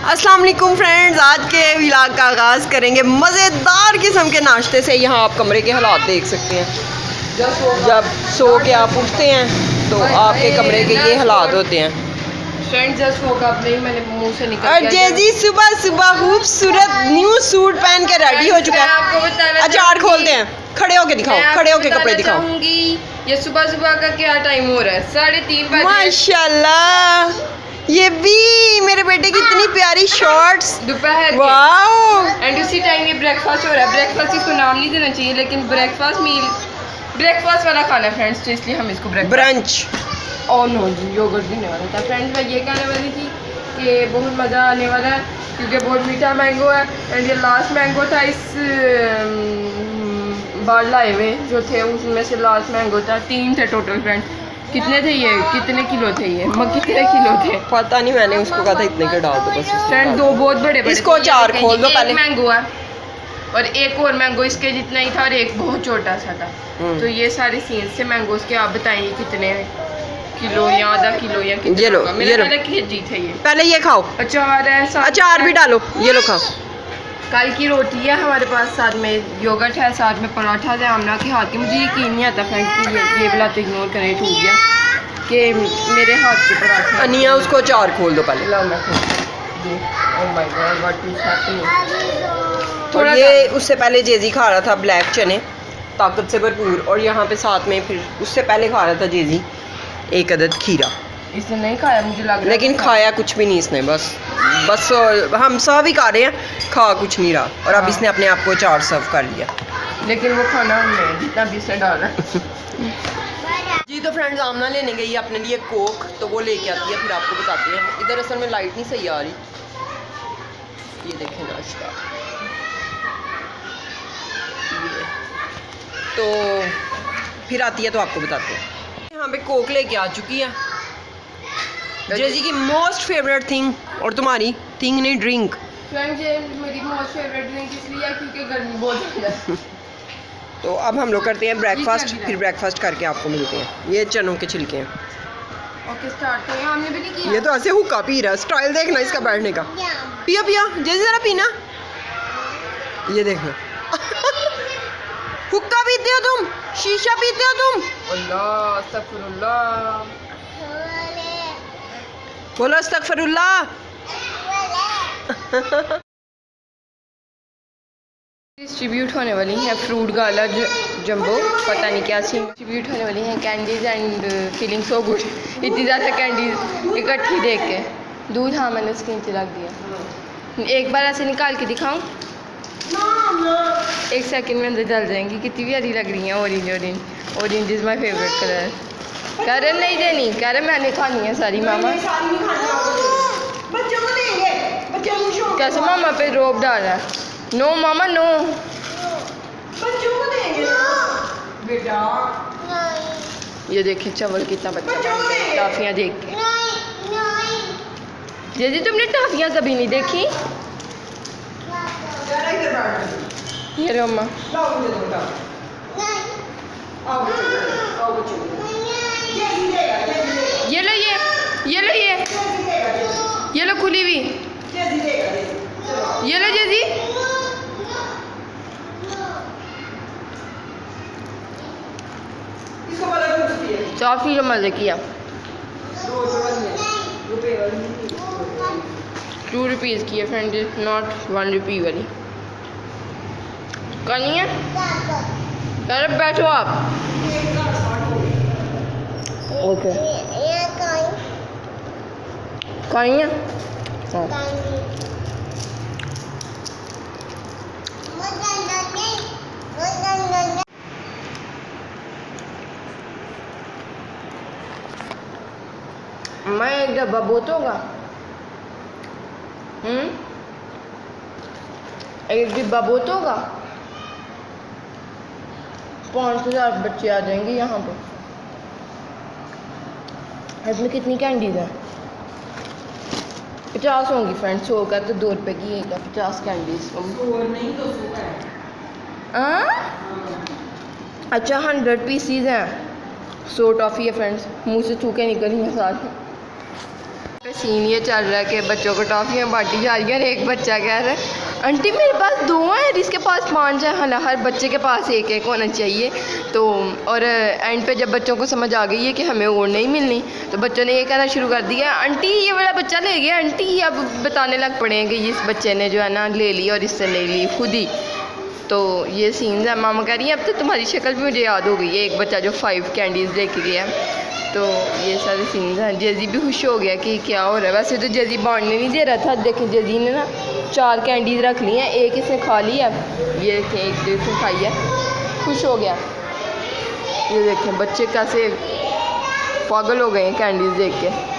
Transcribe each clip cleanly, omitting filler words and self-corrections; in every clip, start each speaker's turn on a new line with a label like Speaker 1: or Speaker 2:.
Speaker 1: अस्सलाम वालेकुम फ्रेंड्स, आज के व्लॉग का आगाज़ करेंगे मज़ेदार किस्म के नाश्ते से। यहाँ आप कमरे के हालात देख सकते हैं। जब सो के आप उठते हैं तो आपके कमरे के ये हालात होते हैं। और जेजी सुबह सुबह खूबसूरत न्यू सूट पहन के रेडी हो चुका है। अचार खोलते हैं, खड़े होके दिखाओ, खड़े होके कपड़े दिखाओ।
Speaker 2: ये सुबह सुबह का क्या टाइम हो रहा है? 3:30 बजे।
Speaker 1: माशाल्लाह, ये भी मेरे बेटे की इतनी प्यारी शॉर्ट्स
Speaker 2: दोपहर
Speaker 1: वाओ।
Speaker 2: एंड उसी टाइम ये ब्रेकफास्ट हो रहा है। ब्रेकफास्ट इसको नाम नहीं देना चाहिए, लेकिन ब्रेकफास्ट वाला खाना है फ्रेंड्स, तो इसलिए हम इसको
Speaker 1: ब्रंच।
Speaker 2: और नो जी, योगर्ट देने वाला था फ्रेंड्स। मैं ये कहने वाली थी कि बहुत मज़ा आने वाला है क्योंकि बहुत मीठा मैंगो है। एंड ये लास्ट मैंगो था इस बार लाए हुए जो थे, उसमें से लास्ट मैंगो था। 3 थे टोटल फ्रेंड्स। कितने थे ये? कितने किलो थे ये? कितने किलो थे
Speaker 1: पता नहीं, मैंने उसको कहा था इतने के डाल दो बस।
Speaker 2: फ्रेंड 2 बहुत बड़े बड़े।
Speaker 1: इसको चार खोल दो पहले।
Speaker 2: मैंगो है और एक और मैंगो इसके जितना ही था और एक बहुत छोटा सा था। तो ये सारे सीन्स थे मैंगोज के। आप बताइए कितने किलो या आधा किलो या कितना?
Speaker 1: ये लो,
Speaker 2: मेरे पहले केजी थे ये।
Speaker 1: पहले ये खाओ,
Speaker 2: अचार है,
Speaker 1: अचार भी डालो, ये लो खाओ।
Speaker 2: कल की रोटी है हमारे पास, साथ में योगर्ट है, साथ में पराठा है आमना के हाथ के। मुझे यकीन नहीं आता फ्रेंड्स कि ये वाला तो इग्नोर करें, टूट गया कि मेरे हाथ के पराठे।
Speaker 1: अनिया उसको अचार खोल दो पहले।
Speaker 2: लो मैं oh my God, what is happening.
Speaker 1: थोड़ा ये उससे पहले जेजी खा रहा था ब्लैक चने, ताकत से भरपूर। और यहाँ पे साथ में फिर उससे पहले खा रहा था जेजी एक अदद खीरा।
Speaker 2: इसने नहीं खाया मुझे लग रहा है,
Speaker 1: लेकिन खाया कुछ भी नहीं इसने, बस हम सर्व ही खा रहे हैं, खा कुछ नहीं रहा। और अब इसने अपने आप को अचार सर्व कर लिया,
Speaker 2: लेकिन वो खाना हमने जितना भी इसने डाला।
Speaker 1: जी तो फ्रेंड्स, आमना लेने गई है अपने लिए कोक, तो वो लेके आती है, फिर आपको बताते हैं। इधर असल में लाइट नहीं सही आ रही। ये देखें नाश्ता, तो फिर आती है तो आपको बताते हैं। यहाँ पे कोक लेके आ चुकी है, जेजी की मोस्ट फेवरेट थिंग। और तुम्हारी थिंग नहीं, ड्रिंक।
Speaker 2: फ्रेंड्स ये मेरी मोस्ट फेवरेट ड्रिंक इसलिए है क्योंकि गर्मी बहुत ज़्यादा है।
Speaker 1: तो अब हम लोग करते हैं ब्रेकफास्ट, फिर ब्रेकफास्ट करके आपको मिलते हैं। ये चनों के छिलके हैं।
Speaker 2: ओके स्टार्ट करें। हमने भी नहीं किया।
Speaker 1: ये तो ऐसे हुक्का पी रहा है, स्टाइल देखना इसका बैठने का। पिया पिया जैसे जरा पीना, ये देखना। हुक्का पीते हो तुम, शीशा पीते हो तुम।
Speaker 2: अल्लाह अस्तगफिरुल्लाह,
Speaker 1: बोलो अस्तगफिरुल्लाह।
Speaker 2: डिस्ट्रीब्यूट होने वाली हैं फ्रूट गाला जंबो, पता नहीं क्या सी डिस्ट्रीब्यूट होने वाली हैं candies and feeling so good. इतनी ज़्यादा कैंडीज इकट्ठी देख के दूध, हाँ मैंने उसके नीचे रख दिया। एक बार ऐसे निकाल के दिखाऊं? 1 सेकंड में अंदर जल जाएंगी। कितनी प्यारी लग रही हैं। Orange is my favourite colour. करन नहीं देनी, करन मैंने खानी है सारी। मामा कैसे मामा पे रोब डाल रहा है? नो मामा नो,
Speaker 1: बच्चों को देंगे बेटा।
Speaker 2: ये देखिए चावल कितना बच्चा बन गया टाफियाँ देख के। जैसे तुमने टाफियाँ कभी नहीं देखी? ये लो अम्मा, ये लो ये लो खुली हुई, ये लो जैसी। काफ़ी मज़े किया। 2 रुपीज़ की है फ्रेंड, नॉट 1 रुपी वाली। करनी है? अरे बैठो आप। ओके करनी है? हाँ। मैं एक डब्बा बहुत होगा। एक डिब्बा बहुत होगा। 5000 बच्चे आ जाएंगे यहाँ पर। इसमें कितनी कैंडीज है? 50 होंगी फ्रेंड। 100 का तो 2 रुपए की एक है। 50 कैंडीज।
Speaker 1: 200 है।
Speaker 2: अच्छा 100 पीसीज हैं। 100 टॉफ़ी है फ्रेंड्स। मुंह से थूके निकली हैं साथ में। सीन ये चल रहा है कि बच्चों को टॉफ़ियाँ बांटी जा रही है और एक बच्चा कह रहा है आंटी मेरे पास 2 हैं और इसके पास 5 हैं। हाँ, हर बच्चे के पास एक एक होना चाहिए। तो और एंड पे जब बच्चों को समझ आ गई है कि हमें और नहीं मिलनी, तो बच्चों ने ये कहना शुरू कर दिया आंटी ये वाला बच्चा ले गया आंटी। अब बताने लग पड़े हैं कि इस बच्चे ने जो है ना ले ली और इससे ले ली खुद ही। तो ये सीन्स है। मामा कह रही हैं अब तो तुम्हारी शक्ल भी मुझे याद हो गई है, एक बच्चा जो 5 कैंडीज़ लेके गया। तो ये सारे सीन्स हैं। जेजी भी खुश हो गया कि क्या हो रहा है। वैसे तो जेजी बांटने नहीं दे रहा था। देखें जेजी ने ना 4 कैंडीज़ रख ली हैं, एक इसने खा ली है, ये देखें एक तो इसने खाई है, खुश हो गया। ये देखें बच्चे कैसे पागल हो गए हैं कैंडीज़ देख के।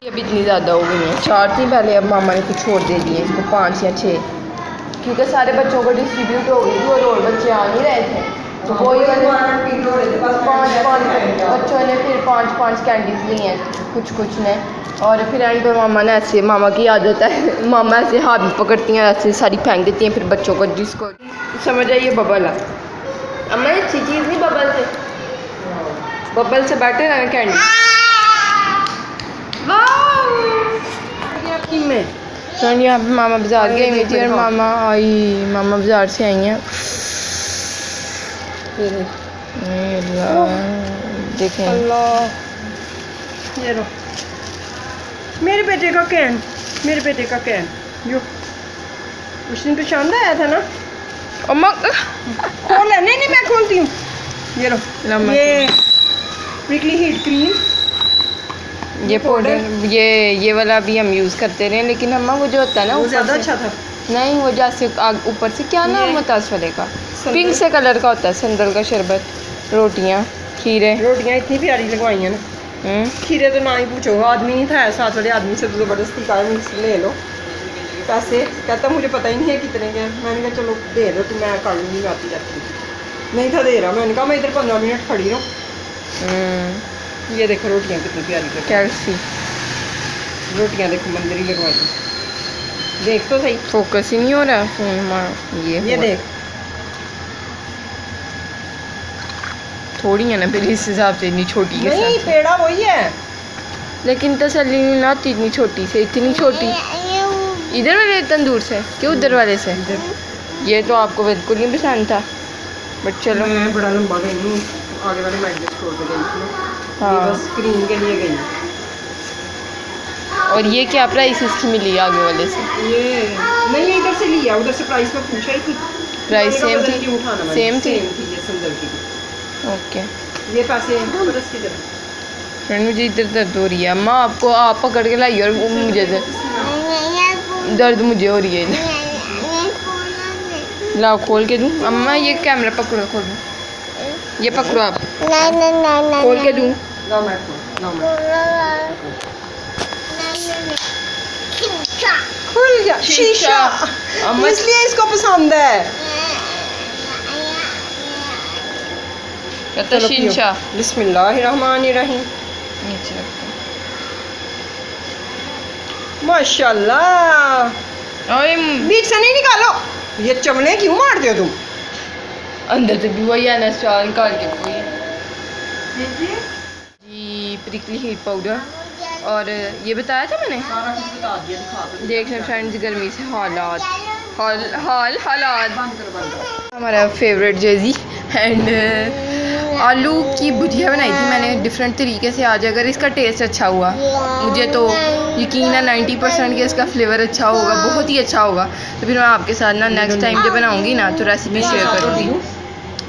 Speaker 2: अब इतनी ज़्यादा हो गई हैं, 4 थी पहले, अब मामा ने कुछ छोड़ दे दिए इसको 5 या 6, क्योंकि सारे बच्चों को डिस्ट्रीब्यूट हो गई थी और बच्चे आ नहीं रहे थे। तो वही 5 बच्चों ने फिर 5 कैंडीज़ ली हैं कुछ ने। और फिर एंड पे मामा ने ऐसे, मामा की आदत है, मामा ऐसे हाथ में पकड़ती हैं ऐसे सारी फेंक देती हैं फिर बच्चों को, जिसको समझ आइए बबल है। अम्मा ये अच्छी चीज़ नहीं, बबल से बैठे रहना कैंडी। में सोनिया मामा बाज़ार गई हुई थी और मामा बाज़ार से आई हैं। देखें
Speaker 1: ये लो मेरे बेटे का कैन, जो उस दिन तो चांदा आया था ना।
Speaker 2: अम्मा
Speaker 1: खोल है, नहीं मैं खोलती हूँ। ये लो ये प्रिकली हीट क्रीम,
Speaker 2: ये पाउडर, ये वाला भी हम यूज़ करते रहे, लेकिन अम्मा वो जो होता है ना वो
Speaker 1: ज़्यादा अच्छा था।
Speaker 2: नहीं, वो जैसे ऊपर से क्या नाम होता है उस वाले का, पिंक से कलर का होता है, संदल का शरबत, रोटियाँ, खीरे।
Speaker 1: रोटियाँ इतनी प्यारी लगवाई हैं ना। खीरे तो ना ही पूछो, आदमी नहीं था, साथ वाले आदमी से तो ज़बरदस्ती कहा ले लो पैसे। कहता मुझे पता ही नहीं है कितने के। मैंने कहा चलो दे दो, तो मैं कर लूँगी, आती जाती नहीं था दे रहा। मैंने कहा मैं इधर 15 मिनट खड़ी रहूँ। ये देखो रोटियाँ कितनी प्यारी लगती,
Speaker 2: कैसी
Speaker 1: रोटियाँ देखो मंदिर ही लगवाई, देख तो सही,
Speaker 2: फोकस ही नहीं हो रहा फोन हमारा।
Speaker 1: ये देख
Speaker 2: थोड़ी है ना फिर इस हिसाब से, इतनी छोटी के
Speaker 1: नहीं,
Speaker 2: साथ
Speaker 1: पेड़ा वही है,
Speaker 2: लेकिन तसल्ली नहीं ना आती इतनी छोटी से, इतनी छोटी। इधर वाले तंदूर से कि उधर वाले से? ये तो आपको बिल्कुल नहीं पसंद था, बट चलो।
Speaker 1: मैं बड़ा लंबा गई हूँ, आगे वाले मेडिकल स्टोर पे गई थी।
Speaker 2: हाँ,
Speaker 1: बस क्रीम के लिए गई।
Speaker 2: और ये क्या प्राइस इसकी मिली आगे वाले से?
Speaker 1: ये नहीं, इधर से लिया, उधर से प्राइस में पूछा ही थी।
Speaker 2: प्राइस सेम थी? सेम थी।
Speaker 1: ये संदल की।
Speaker 2: ओके,
Speaker 1: ये पैसे बरस की तरह।
Speaker 2: फ्रेंड मुझे इधर दर्द हो रही है। अम्मा आपको आप पकड़ के लाई और मुझे दर्द मुझे हो रही है। लाओ खोल के दूँ? अम्मा ये कैमरा पकड़ो, खोल दो, ये पकड़ो आप, खोल के दूँ?
Speaker 1: खुल गया शीशा, इसलिए इसको पसंद है।
Speaker 2: कहता शीशा।
Speaker 1: बिस्मिल्लाहिर्रहमानिर्रहीम।
Speaker 2: नीचे रखो।
Speaker 1: माशाल्लाह,
Speaker 2: ओए
Speaker 1: बीच से नहीं निकालो, ये चमड़े क्यों मारते हो तुम?
Speaker 2: अंदर से भी वही आना, स्टार निकाल के वही जी। प्रिकली हीट पाउडर, और ये बताया था मैंने,
Speaker 1: सारा कुछ बता दिया, दिखा दो।
Speaker 2: देख रहे फ्रेंड्स गर्मी से हालात
Speaker 1: बंद कर।
Speaker 2: हमारा फेवरेट जेजी एंड आलू की भुजिया बनाई थी मैंने डिफरेंट तरीके से आज। अगर इसका टेस्ट अच्छा हुआ, मुझे तो यकीन है 90% के इसका फ्लेवर अच्छा होगा, बहुत ही अच्छा होगा, तो फिर मैं आपके साथ ना नेक्स्ट टाइम जब बनाऊंगी ना तो रेसिपी शेयर करूँगी।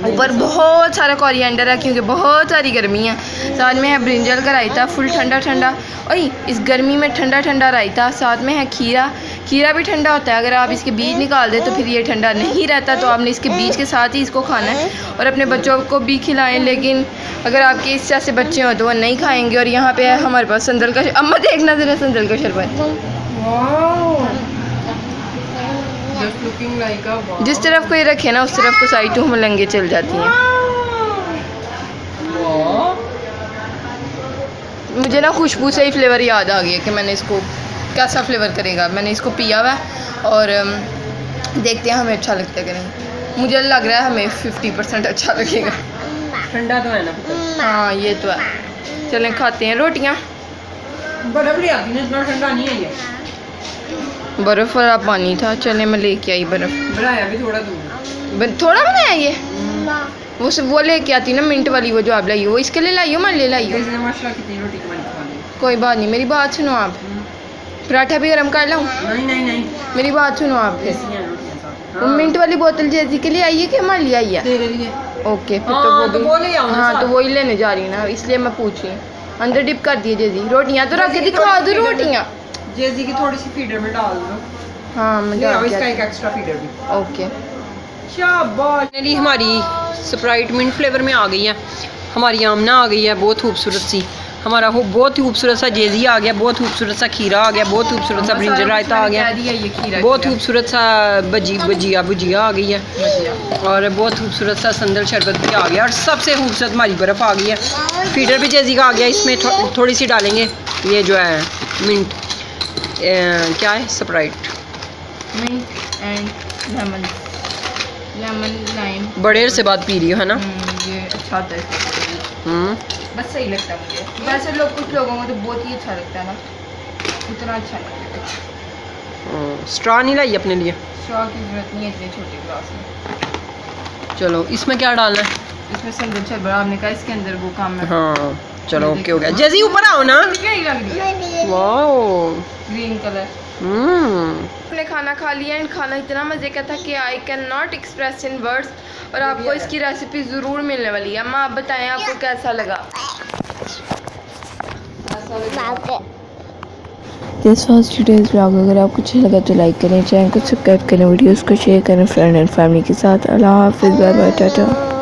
Speaker 2: ऊपर बहुत सारा कोरिएंडर है क्योंकि बहुत सारी गर्मी है। साथ में है ब्रिंजल का रायता, फुल ठंडा ठंडा, और इस गर्मी में ठंडा ठंडा रायता। साथ में है खीरा, खीरा भी ठंडा होता है, अगर आप इसके बीज निकाल दें तो फिर ये ठंडा नहीं रहता, तो आपने इसके बीज के साथ ही इसको खाना है और अपने बच्चों को भी खिलाएं। लेकिन अगर आपके इस तरह से बच्चे हों तो वो नहीं खाएंगे। और यहाँ पे है हमारे पास संदल का, अम्मा देखना ज़रा संदल का शरबत, जिस तरफ कोई रखे ना उस तरफ को साइड टू मलंगे चल जाती हैं। मुझे ना खुशबू से ही फ्लेवर याद आ गया कि मैंने इसको कैसा फ्लेवर करेगा। मैंने इसको पिया हुआ है और देखते हैं हमें अच्छा लगता है कि नहीं। मुझे लग रहा है हमें 50% अच्छा लगेगा।
Speaker 1: ठंडा तो है ना पता।
Speaker 2: हाँ ये तो है। चलें खाते हैं रोटियाँ।
Speaker 1: बर्फ ले आती है, इतना ठंडा नहीं है ये।
Speaker 2: बर्फ़ वाला पानी था, चले मैं लेके आई बर्फ़।
Speaker 1: बनाया भी थोड़ा दूर।
Speaker 2: थोड़ा बनाया ये? वो लेके आती ना मिंट वाली, वो जो आप लाई हो वो इसके लिए लाई हो, मैं ले लाई हो।
Speaker 1: माशाल्लाह कितनी रोटी कमाई खा ली।
Speaker 2: कोई बात नहीं, मेरी बात सुनो आप। पराठा भी गर्म कर लाऊं?
Speaker 1: नहीं नहीं नहीं,
Speaker 2: मेरी बात सुनो आप।
Speaker 1: ऐसी हैं रोटियां साथ।
Speaker 2: वो मिंट वाली बोतल जैसी के लिए आई है कि हमारे लिए आई है?
Speaker 1: तेरे लिए।
Speaker 2: ओके फिर
Speaker 1: हाँ,
Speaker 2: तो वो
Speaker 1: तो
Speaker 2: भी।
Speaker 1: वो ले आओ ना
Speaker 2: हाँ
Speaker 1: साथ।
Speaker 2: तो वही लेने जा रही ना, इसलिए मैं पूछ रही हूँ। अंदर डिप कर दिए जैसी रोटियाँ तो रख के दिखा दो रोटियाँ।
Speaker 1: जेजी की थोड़ी सी फीडर में डाल दो।
Speaker 2: हाँ मैं
Speaker 1: ले आओ
Speaker 2: डाल
Speaker 1: इसका
Speaker 2: के
Speaker 1: एक एक्स्ट्रा फीडर भी।
Speaker 2: ओके।
Speaker 1: शाबाश। फाइनली हमारी स्प्राइट मिंट फ्लेवर में आ गई है। हमारी आमना आ गई है बहुत खूबसूरत सी। हमारा हो बहुत खूबसूरत सा जेजी आ गया, बहुत खूबसूरत सा खीरा आ गया, बहुत खूबसूरत सा ब्रिंजल रायता आ गया, बहुत खूबसूरत सा भुजिया आ गई है, और बहुत खूबसूरत सा संदल शरबत भी आ गया, और सबसे खूबसूरत हमारी बर्फ़ आ गई है। फीडर भी जेजी का आ गया। इसमें थोड़ी सी डालेंगे ये जो है मिंट, क्या है, Sprite
Speaker 2: mint and lemon lime.
Speaker 1: बड़े अरसे बाद पी रही हो है ना।
Speaker 2: ये अच्छा होता है, बस सही लगता है मुझे। वैसे कुछ लोगों को तो बहुत ही अच्छा लगता है ना, इतना अच्छा नहीं लगता।
Speaker 1: स्ट्रॉ नहीं लाई अपने लिए?
Speaker 2: स्ट्रॉ की जरूरत नहीं है इतने छोटे ग्लास में।
Speaker 1: चलो इसमें क्या डालना है?
Speaker 2: इसमें संदल शरबत आपने कहा इसके अंदर वो काम है।
Speaker 1: हाँ चलो ओके हो गया। जेजी ऊपर आओ ना।
Speaker 2: क्या लग रही है?
Speaker 1: Wow
Speaker 2: green colour. अपने खाना खा लिया एंड खाना इतना मज़े का था कि I can not express in words, और आपको इसकी रेसिपी ज़रूर मिलने वाली है। अम्मा आप बताएं आपको कैसा लगा? This was today's vlog. अगर आपको अच्छा लगा तो लाइक करें, चैनल को सब्सक्राइब करें, वीडियोस को शेयर करें फ्रेंड एंड फैमिली के साथ। अल्लाह हाफिज़, बाय बाय, टाटा।